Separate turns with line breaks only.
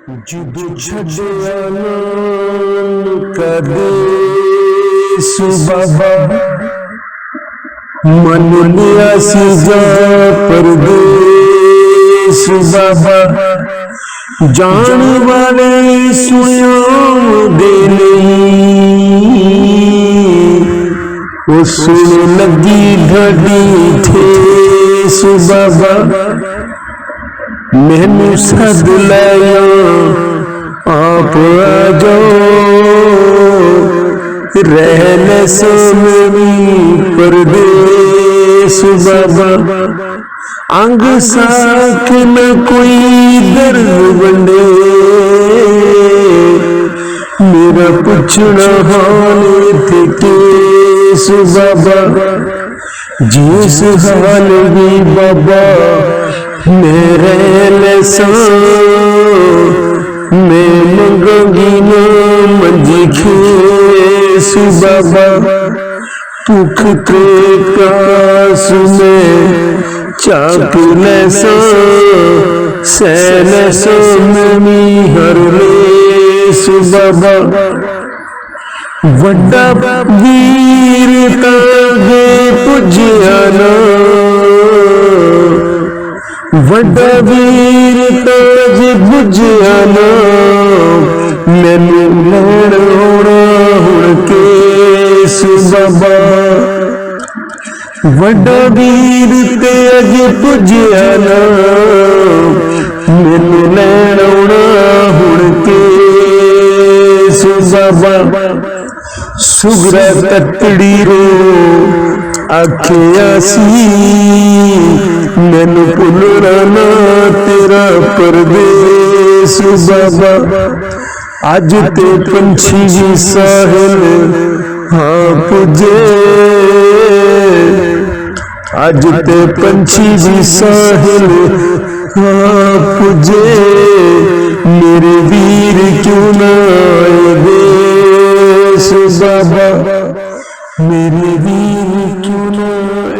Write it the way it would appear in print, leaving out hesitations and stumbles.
ਜਦੋਂ ਛੱਡਿਆ ਨਾਮ ਕਦੇ ਸੁਬਾਬਾ ਮਨ ਲਿਆ ਸੀ ਜਾ ਪਰਦੇਸ ਬਾਬਾ ਜਾਣ ਵਾਲੇ ਸੁਣਿਆ ਦੇ ਨਹੀਂ ਉਹ ਸੁਣ ਲੱਗੀ ਢਾਡੀ ਠੇਸ ਬਾਬਾ मैनू सद लाया आप आ जाओ रहने सोनी परदेस बाबा अंग साख न कोई दर्द बंदे मेरा पुछना हाल थे केस बाबा जिस हाल भी बाबा मेरे लसा मैं मंगूंगी ना मंजी खेस बाबा भूख के प्यास में चाक लसा सैन सोनी हर लेस बाबा वड्डा वीर तागे पुजया ना वड्डा वीर ताज बुझिया ना मैनू लैण आउणा हुण केस बाबा वड्डा वीर ताज बुझिया ना मैनू लैण आउणा हुण केस बाबा सुगरा ततड़ी रो आखिया सी मैनू भुलना ना तेरा परदेस बाबा अज ते पंछी भी साहिल हाँ पुजे अज ते पंछी भी साहिल हाँ पुजे मेरे वीर क्यों ना आए देस बाबा मेरे वीर क्यों ना